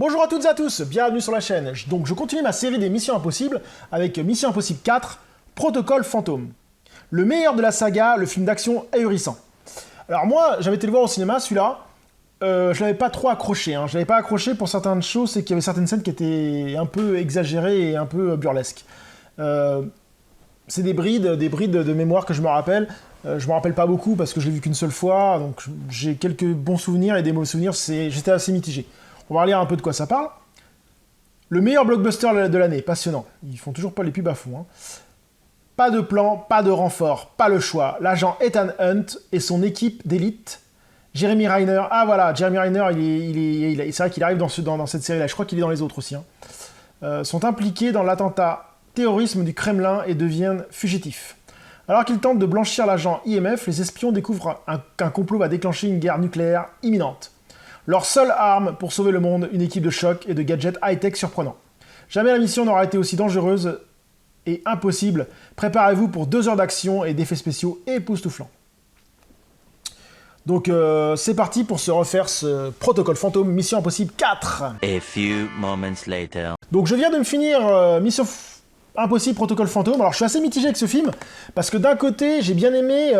Bonjour à toutes et à tous, bienvenue sur la chaîne. Donc je continue ma série des Missions Impossibles avec Mission Impossible 4, Protocole Fantôme. Le meilleur de la saga, le film d'action ahurissant. Alors moi, j'avais été le voir au cinéma, celui-là. Je l'avais pas trop accroché. Je l'avais pas accroché pour certaines choses, c'est qu'il y avait certaines scènes qui étaient un peu exagérées et un peu burlesques. C'est des brides de mémoire que je me rappelle. Je me rappelle pas beaucoup parce que je l'ai vu qu'une seule fois, donc j'ai quelques bons souvenirs et des mauvais souvenirs, j'étais assez mitigé. On va relire un peu de quoi ça parle. Le meilleur blockbuster de l'année, passionnant. Ils font toujours pas les pubs à fond. Pas de plan, pas de renfort, pas le choix. L'agent Ethan Hunt et son équipe d'élite. Jeremy Renner, ah voilà, Jeremy Renner, c'est vrai qu'il arrive dans cette série-là, je crois qu'il est dans les autres aussi. Sont impliqués dans l'attentat terrorisme du Kremlin et deviennent fugitifs. Alors qu'ils tentent de blanchir l'agent IMF, les espions découvrent qu'un complot va déclencher une guerre nucléaire imminente. Leur seule arme pour sauver le monde, une équipe de choc et de gadgets high-tech surprenants. Jamais la mission n'aura été aussi dangereuse et impossible. Préparez-vous pour 2 heures d'action et d'effets spéciaux époustouflants. Donc c'est parti pour se refaire ce Protocole Fantôme Mission Impossible 4. A few moments later. Donc je viens de me finir Mission Impossible Protocole Fantôme. Alors je suis assez mitigé avec ce film parce que d'un côté j'ai bien aimé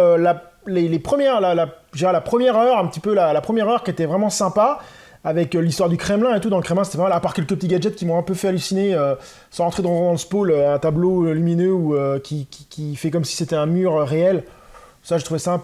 la première heure, un petit peu la première heure qui était vraiment sympa, avec l'histoire du Kremlin et tout. Dans le Kremlin, c'était pas mal, à part quelques petits gadgets qui m'ont un peu fait halluciner, sans rentrer dans le spoil, un tableau lumineux qui fait comme si c'était un mur réel. Ça, je trouvais ça un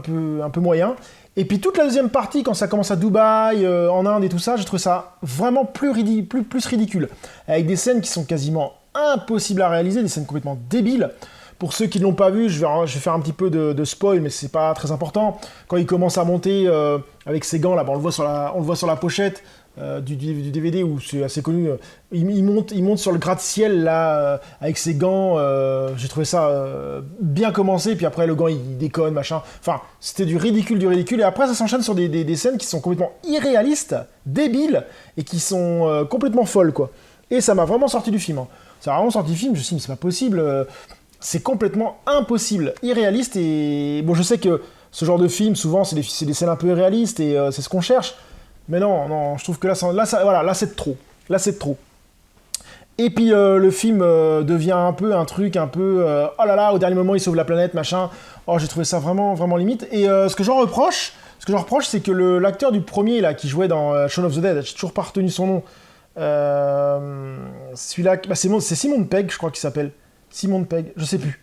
peu moyen. Et puis toute la deuxième partie, quand ça commence à Dubaï, en Inde et tout ça, j'ai trouvé ça vraiment plus ridicule. Avec des scènes qui sont quasiment impossibles à réaliser, des scènes complètement débiles. Pour ceux qui ne l'ont pas vu, je vais faire un petit peu de spoil, mais c'est pas très important. Quand il commence à monter avec ses gants, là, on le voit sur la pochette du DVD, où c'est assez connu. Il monte sur le gratte-ciel, là, avec ses gants. J'ai trouvé ça bien commencé, puis après, le gant, il déconne, machin. Enfin, c'était du ridicule. Et après, ça s'enchaîne sur des scènes qui sont complètement irréalistes, débiles, et qui sont complètement folles, quoi. Et ça m'a vraiment sorti du film. Ça m'a vraiment sorti du film, je me suis dit, mais c'est pas possible. C'est complètement impossible, irréaliste, et bon, je sais que ce genre de film, souvent, c'est des scènes un peu irréalistes, et c'est ce qu'on cherche, mais non, je trouve que là, c'est de trop. Là, c'est de trop. Et puis, le film devient un peu un truc, oh là là, au dernier moment, il sauve la planète, machin. Oh, j'ai trouvé ça vraiment, vraiment limite. Et ce que j'en reproche, c'est que l'acteur du premier, là, qui jouait dans Shaun of the Dead, j'ai toujours pas retenu son nom, celui-là, c'est Simon Pegg, je crois qu'il s'appelle. Simon Pegg, je sais plus.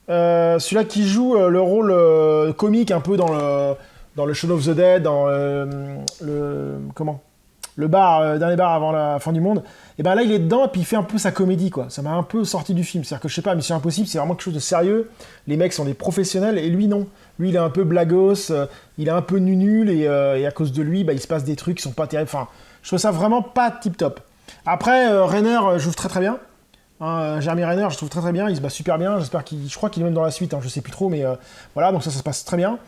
Celui-là qui joue le rôle comique un peu dans le Shaun of the Dead, dans le dernier bar avant la fin du monde. Et ben là il est dedans et puis il fait un peu sa comédie, quoi. Ça m'a un peu sorti du film. C'est-à-dire que je sais pas, Mission Impossible c'est vraiment quelque chose de sérieux. Les mecs sont des professionnels et lui non. Lui il est un peu blagos, il est un peu nul et à cause de lui il se passe des trucs qui sont pas terribles. Enfin, je trouve ça vraiment pas tip top. Après Renner joue très très bien. Jeremy Renner, je trouve très très bien, il se bat super bien, je crois qu'il est même dans la suite, je sais plus trop, mais voilà, donc ça se passe très bien.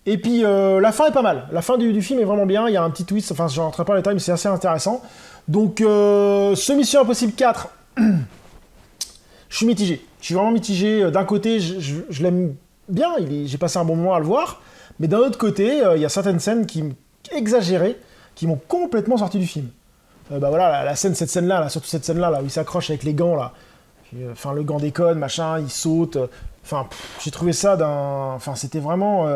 Et puis la fin est pas mal, la fin du film est vraiment bien, il y a un petit twist, enfin je rentrerai pas dans les détails, mais c'est assez intéressant. Donc ce Mission Impossible 4, je suis mitigé, je suis vraiment mitigé. D'un côté, je l'aime bien, j'ai passé un bon moment à le voir, mais d'un autre côté, il y a certaines scènes exagérées, qui m'ont complètement sorti du film. Voilà, cette scène-là, surtout cette scène-là, où il s'accroche avec les gants, là. Enfin, le gant déconne, machin, il saute. Enfin, j'ai trouvé ça c'était vraiment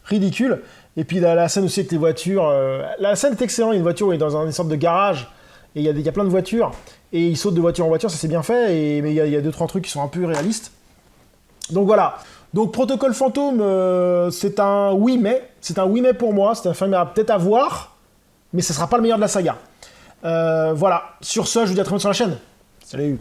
ridicule. Et puis, la scène aussi avec les voitures. La scène est excellente, il y a une voiture où il est dans une sorte de garage, et il y a plein de voitures, et il saute de voiture en voiture, ça c'est bien fait, mais il y a 2-3 trucs qui sont un peu réalistes. Donc voilà. Donc, Protocole Fantôme, c'est un oui mais pour moi. C'est un film peut-être à voir, mais ce sera pas le meilleur de la saga. Voilà, sur ce, je vous dis à très bientôt sur la chaîne. Salut.